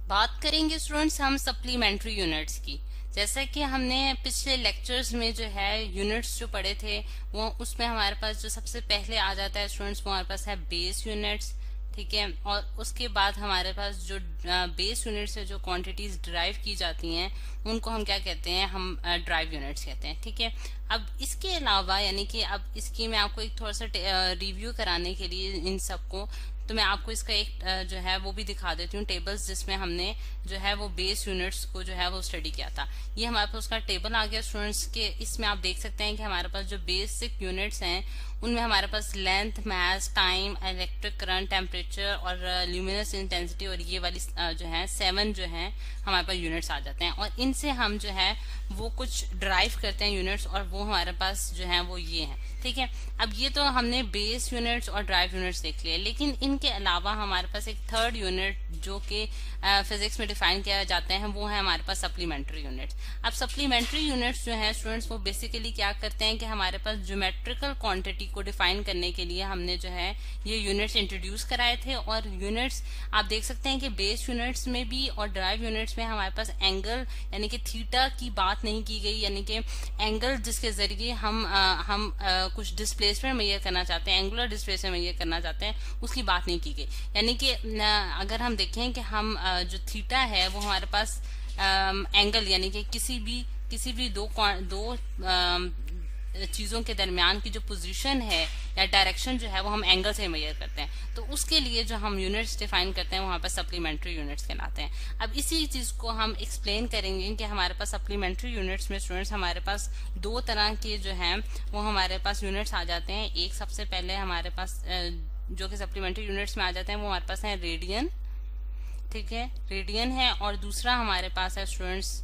बात करेंगे स्टूडेंट्स हम सप्लीमेंट्री यूनिट्स की। जैसा कि हमने पिछले लेक्चर्स में जो है यूनिट्स जो पढ़े थे वो उसमें हमारे पास जो सबसे पहले आ जाता है स्टूडेंट्स वो हमारे पास है बेस यूनिट्स। ठीक है, और उसके बाद हमारे पास जो बेस यूनिट से जो क्वांटिटीज ड्राइव की जाती हैं उनको हम क्या कहते हैं, हम ड्राइव यूनिट्स कहते हैं। ठीक है, अब इसके अलावा यानी कि अब इसकी मैं आपको एक थोड़ा सा रिव्यू कराने के लिए इन सबको, तो मैं आपको इसका एक जो है वो भी दिखा देती हूँ टेबल्स, जिसमें हमने जो है वो बेस यूनिट्स को जो है वो स्टडी किया था। ये हमारे पास उसका टेबल आ गया स्टूडेंट्स के। इसमें आप देख सकते हैं कि हमारे पास जो बेसिक यूनिट्स हैं उनमें हमारे पास लेंथ, मास, टाइम, इलेक्ट्रिक करंट, टेम्परेचर और ल्यूमिनस इंटेंसिटी और ये वाली जो है 7 जो है हमारे पास यूनिट्स आ जाते हैं, और इनसे हम जो है वो कुछ ड्राइव करते हैं यूनिट्स, और वो हमारे पास जो है वो ये है। ठीक है, अब ये तो हमने बेस यूनिट्स और ड्राइव यूनिट्स देख लिए, लेकिन इनके अलावा हमारे पास एक थर्ड यूनिट जो कि फिजिक्स में डिफाइन किया जाते हैं वो है हमारे पास सप्लीमेंट्री यूनिट्स। अब सप्लीमेंट्री यूनिट्स जो है स्टूडेंट्स वो बेसिकली क्या करते हैं कि हमारे पास ज्योमेट्रिकल क्वांटिटी को डिफाइन करने के लिए हमने जो है ये यूनिट्स इंट्रोड्यूस कराए थे। और यूनिट्स आप देख सकते हैं कि बेस यूनिट्स में भी और ड्राइव यूनिट्स में हमारे पास एंगल यानी कि थीटा की बात नहीं की गई, यानी कि एंगल जिसके जरिए हम कुछ डिस्प्लेसमेंट मेजर करना चाहते हैं, एंगुलर डिस्प्लेसमेंट मेजर करना चाहते हैं, उसकी बात नहीं की गई। यानी कि अगर हम देखें कि हम जो थीटा है वो हमारे पास एंगल यानी कि किसी भी दो चीजों के दरमियान की जो पोजीशन है या डायरेक्शन जो है वो हम एंगल से मेजर करते हैं, तो उसके लिए जो हम यूनिट्स डिफाइन करते हैं वहां पर सप्लीमेंट्री यूनिट्स कहलाते हैं। अब इसी चीज को हम एक्सप्लेन करेंगे कि हमारे पास सप्लीमेंट्री यूनिट्स में स्टूडेंट्स हमारे पास दो तरह के जो हैं वो हमारे पास यूनिट्स आ जाते हैं। एक सबसे पहले हमारे पास जो कि सप्लीमेंट्री यूनिट्स में आ जाते हैं वो हमारे पास है रेडियन। ठीक है, रेडियन है, और दूसरा हमारे पास है स्टूडेंट्स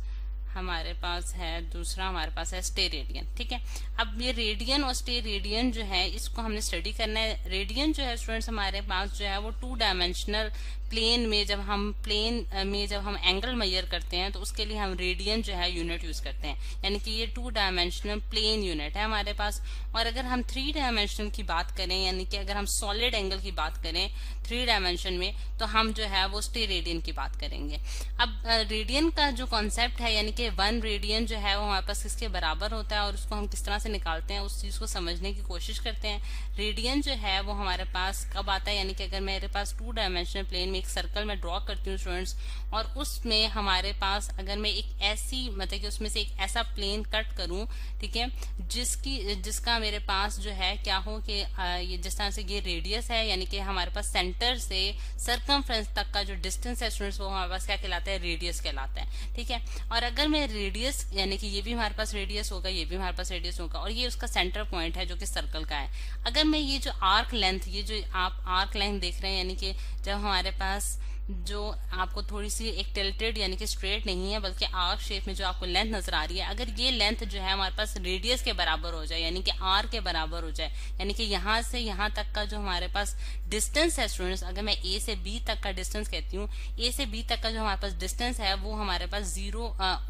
दूसरा हमारे पास है स्टेरेडियन। ठीक है, अब ये रेडियन और स्टेरेडियन जो है इसको हमने स्टडी करना है। रेडियन जो है स्टूडेंट्स हमारे पास जो है वो 2 डायमेंशनल प्लेन में जब हम एंगल मेजर करते हैं तो उसके लिए हम रेडियन जो है यूनिट यूज करते हैं, यानी कि ये 2 डायमेंशनल प्लेन यूनिट है हमारे पास। और अगर हम 3 डायमेंशनल की बात करें, यानी कि अगर हम सॉलिड एंगल की बात करें 3 डायमेंशन में, तो हम जो है वो स्टेरेडियन की बात करेंगे। अब रेडियन का जो कॉन्सेप्ट है यानी कि 1 रेडियन जो है वो हमारे पास किसके बराबर होता है और उसको हम किस तरह से निकालते हैं उस चीज को समझने की कोशिश करते हैं। रेडियन जो है वो हमारे पास कब आता है, यानी कि अगर मेरे पास 2 डायमेंशनल प्लेन में एक सर्कल में ड्रॉ करती हूँ स्टूडेंट्स, और उसमें हमारे पास अगर मैं एक ऐसी मतलब कि उसमें से एक ऐसा प्लेन कट करूं, ठीक है, जिसका मेरे पास जो है क्या हो कि ये जिस तरह से ये रेडियस है, यानी कि हमारे पास सेंटर से सरकमफ्रेंस तक का जो डिस्टेंस है स्टूडेंट्स वो हमारे पास क्या कहलाता है, रेडियस कहलाता है। ठीक है, और अगर मैं रेडियस यानी कि ये भी हमारे पास रेडियस होगा, ये भी हमारे पास रेडियस होगा, और ये उसका सेंटर पॉइंट है जो कि सर्कल का है। अगर मैं ये जो आर्क लेंथ, ये जो आप आर्क लेंथ देख रहे हैं, यानी कि जब हमारे पास जो आपको थोड़ी सी एक टिल्टेड यानी कि स्ट्रेट नहीं है बल्कि आर्क शेप में जो आपको लेंथ नजर आ रही है, अगर ये लेंथ जो है हमारे पास रेडियस के बराबर हो जाए यानी कि आर के बराबर हो जाए, यानी कि यहाँ से यहाँ तक का जो हमारे पास डिस्टेंस है स्टूडेंट्स, अगर मैं ए से बी तक का डिस्टेंस कहती हूँ, ए से बी तक का जो हमारे पास डिस्टेंस है वो हमारे पास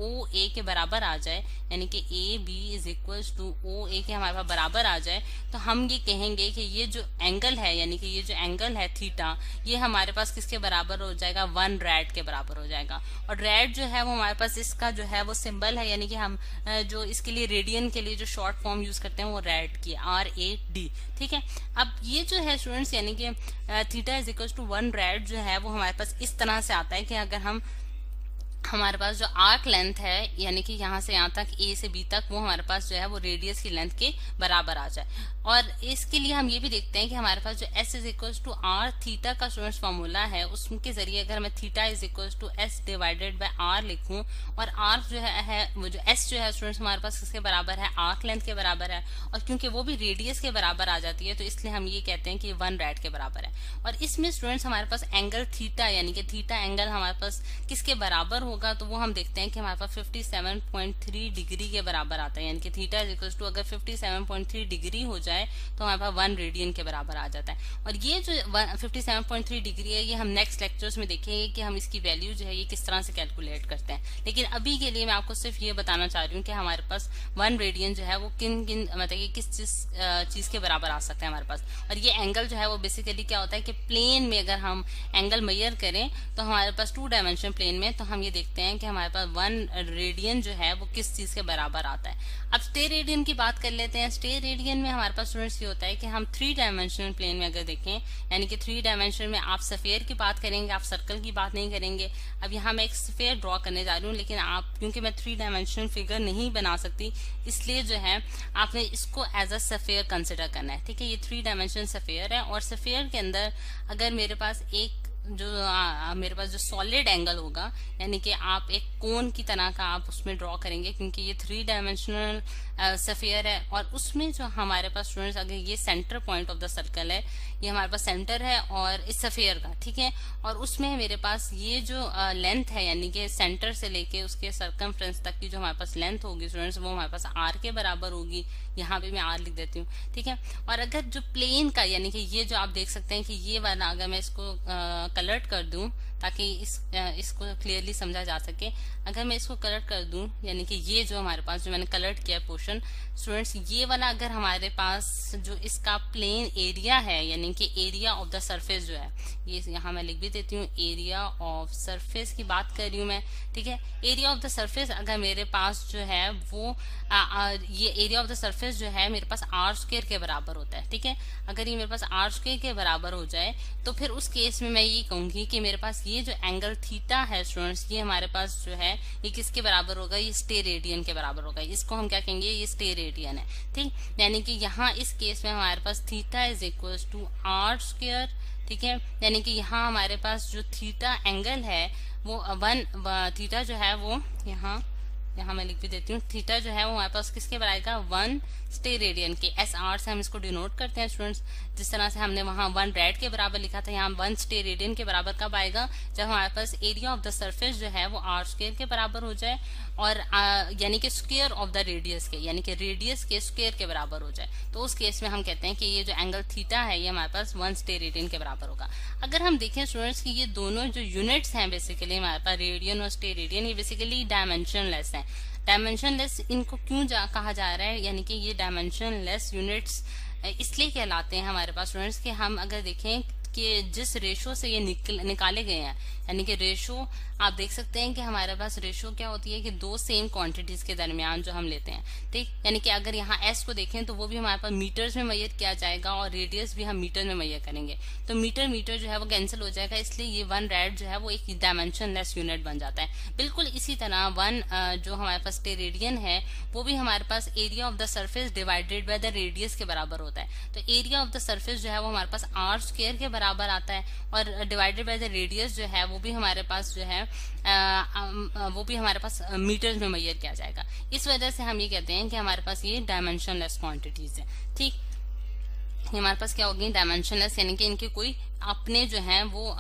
ओ ए के बराबर आ जाए, यानी कि A B is equal to O A के हमारे पास बराबर आ जाए, तो हम ये कहेंगे कि ये जो एंगल है यानी कि ये जो एंगल है थीटा, ये हमारे पास किसके बराबर हो जाएगा, 1 रैड के बराबर हो जाएगा। और रैड जो है वो हमारे पास इसका जो है वो सिंबल है, यानी कि हम जो इसके लिए रेडियन के लिए जो शॉर्ट फॉर्म यूज करते हैं वो रैड की RAD। ठीक है, अब ये जो है स्टूडेंट्स यानी कि theta is equal to 1 rad जो है वो हमारे पास इस तरह से आता है कि अगर हमारे पास जो आर्क लेंथ है यानी कि यहाँ से यहाँ तक ए से बी तक वो हमारे पास जो है वो रेडियस की लेंथ के बराबर आ जाए। और इसके लिए हम ये भी देखते हैं कि हमारे पास जो S is equal to R theta का स्टूडेंट्स फॉर्मूला है, उसके जरिए अगर मैं theta is equal to S divided by R लिखूं, और R जो है वो जो S जो है स्टूडेंट्स हमारे पास किसके बराबर है, आर्क लेंथ के बराबर है, और क्योंकि वो भी रेडियस के बराबर आ जाती है तो इसलिए हम ये कहते हैं कि 1 रैड के बराबर है। और इसमें स्टूडेंट्स हमारे पास एंगल थीटा यानी कि थीटा एंगल हमारे पास किसके बराबर होगा तो वो हम देखते हैं कि हमारे पास 57.3 डिग्री के बराबर आता है, यानी कि थीटा इज इक्वल टू अगर 57.3 डिग्री हो जाए तो हमारे पास 1 रेडियन के बराबर आ जाता है। और ये जो 57.3 डिग्री है ये हम नेक्स्ट लेक्चर्स में देखेंगे कि हम इसकी वैल्यू जो है ये किस तरह से कैलकुलेट करते हैं। लेकिन अभी के लिए मैं आपको सिर्फ ये बताना चाह रही हूँ कि हमारे पास 1 रेडियन जो है वो किन किन मतलब किस चीज के बराबर आ सकता है हमारे पास। और ये एंगल जो है वो बेसिकली क्या होता है कि प्लेन में अगर हम एंगल मेजर करें तो हमारे पास 2 डायमेंशन प्लेन में तो हम ये देखते हैं कि हमारे पास 1 रेडियन जो है वो किस चीज के बराबर आता है। अब स्टेयर रेडियन की बात कर लेते हैं। स्टेयर रेडियन में हमारे पास स्टूडेंट्स ये होता है कि हम 3 डायमेंशनल प्लेन में अगर देखें, यानी कि 3 डायमेंशन में आप स्फीयर की बात करेंगे, आप सर्कल की बात नहीं करेंगे। अब यहाँ मैं एक स्फीयर ड्रॉ करने जा रही हूँ, लेकिन आप क्योंकि मैं 3 डायमेंशनल फिगर नहीं बना सकती इसलिए जो है आपने इसको एज अ स्फीयर कंसिडर करना है। ठीक है, ये 3 डायमेंशनल स्फीयर है और स्फीयर के अंदर अगर मेरे पास मेरे पास जो सॉलिड एंगल होगा, यानी कि आप एक कोन की तरह का आप उसमें ड्रॉ करेंगे क्योंकि ये 3 डायमेंशनल स्फीयर है। और उसमें जो हमारे पास स्टूडेंट्स अगर ये centre point of the circle है, ये हमारे पास सेंटर है और इस स्फीयर का, ठीक है, और उसमें मेरे पास ये जो लेंथ है यानी कि सेंटर से लेके उसके सर्कमफ्रेंस तक की जो हमारे पास लेंथ होगी स्टूडेंट्स वो हमारे पास आर के बराबर होगी। यहाँ पे मैं आर लिख देती हूँ, ठीक है। और अगर जो प्लेन का यानी कि ये जो आप देख सकते हैं कि ये वाला अगर मैं इसको कलर्ट कर दूं ताकि इसको क्लियरली समझा जा सके, अगर मैं इसको कलर्ट कर दूं यानी कि ये जो हमारे पास जो मैंने कलर्ट किया पोर्शन स्टूडेंट्स, ये वाला अगर हमारे पास जो इसका प्लेन एरिया है यानी कि एरिया ऑफ द सरफेस जो है, ये यहाँ मैं लिख भी देती हूँ, एरिया ऑफ सरफेस की बात कर रही हूँ मैं, ठीक है। एरिया ऑफ द सरफेस अगर मेरे पास जो है वो ये एरिया ऑफ द सरफेस जो है मेरे पास आर स्क्वायर के बराबर होता है, ठीक है। अगर ये मेरे पास आर स्क्वायर के बराबर हो जाए तो फिर उस केस में मैं ये कहूंगी कि मेरे पास ये जो एंगल थीटा है स्टूडेंट्स, ये हमारे पास जो है ये किसके बराबर होगा, ये स्टेयर रेडियन के बराबर होगा। इसको हम क्या कहेंगे, ये स्टेयर रेडियन है, ठीक। यानी कि यहाँ इस केस में हमारे पास theta is equal to r square, ठीक है। यानी कि यहाँ हमारे पास जो थीटा एंगल है वो थीटा जो है वो यहाँ मैं लिख भी देती हूँ, थीटा जो है वो हमारे पास किसके बराबर आएगा, 1 स्टेयर रेडियन के। एस आर से हम इसको डिनोट करते हैं स्टूडेंट्स। जिस तरह से हमने वहाँ 1 रेड के बराबर लिखा था, यहाँ 1 स्टेयर रेडियन के बराबर कब आएगा, जब हमारे पास एरिया ऑफ द सरफेस जो है वो आर स्क्वायर के बराबर हो जाए और यानी कि स्क्वायर ऑफ द रेडियस के, यानी कि रेडियस के स्क्वायर के बराबर हो जाए। तो उस केस में हम कहते हैं कि ये जो एंगल थीटा है ये हमारे पास 1 स्टेयर रेडियन के बराबर होगा। अगर हम देखें स्टूडेंट्स कि ये दोनों जो यूनिट्स हैं बेसिकली हमारे पास रेडियन और स्टेयर रेडियन, ये बेसिकली डायमेंशनलेस है। डायमेंशनलेस इनको क्यों कहा जा रहा है, यानी कि ये डायमेंशनलेस यूनिट्स इसलिए कहलाते हैं हमारे पास स्टूडेंट्स कि हम अगर देखें कि जिस रेशो से ये निकाले गए हैं, यानी कि रेशो आप देख सकते हैं कि हमारे पास रेशो क्या होती है कि 2 सेम क्वांटिटीज के दरमियान जो हम लेते हैं, ठीक। यानी कि अगर यहाँ एस को देखें तो वो भी हमारे पास मीटर्स में मेजर किया जाएगा और रेडियस भी हम मीटर में मेजर करेंगे, तो मीटर जो है वो कैंसिल हो जाएगा, इसलिए ये 1 रेड जो है वो एक डायमेंशनलेस यूनिट बन जाता है। बिल्कुल इसी तरह 1 जो हमारे पास रेडियन है वो भी हमारे पास area of the surface divided by the radius के बराबर होता है। तो एरिया ऑफ द सर्फेस जो है वो हमारे पास आर स्क्वायर के बराबर आता है और डिवाइडेड बाय द रेडियस जो है वो भी हमारे पास जो है मीटर्स में मेजर किया जाएगा। इस वजह से हम ये कहते हैं कि हमारे पास ये डायमेंशनलेस क्वांटिटीज है, ठीक। हमारे पास क्या होगी, डायमेंशनलेस, यानी कि इनके कोई अपने जो हैं वो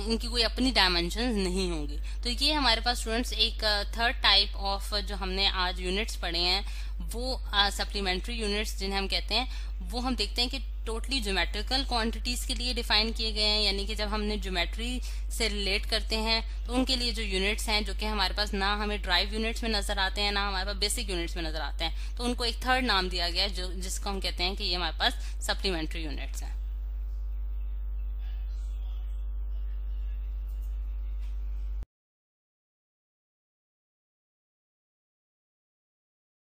इनकी कोई अपनी डायमेंशन नहीं होंगी। तो ये हमारे पास स्टूडेंट्स एक थर्ड टाइप ऑफ जो हमने आज यूनिट्स पढ़े हैं वो सप्लीमेंट्री यूनिट्स जिन्हें हम कहते हैं, वो हम देखते हैं कि टोटली ज्योमेट्रिकल क्वांटिटीज के लिए डिफाइन किए गए हैं। यानी कि जब हमने ज्योमेट्री से रिलेट करते हैं तो उनके लिए जो यूनिट्स हैं जो कि हमारे पास ना हमें ड्राइव यूनिट्स में नजर आते हैं ना हमारे पास बेसिक यूनिट्स में नजर आते हैं, तो उनको एक थर्ड नाम दिया गया है जिसको हम कहते हैं कि ये हमारे पास सप्लीमेंट्री यूनिट्स हैं।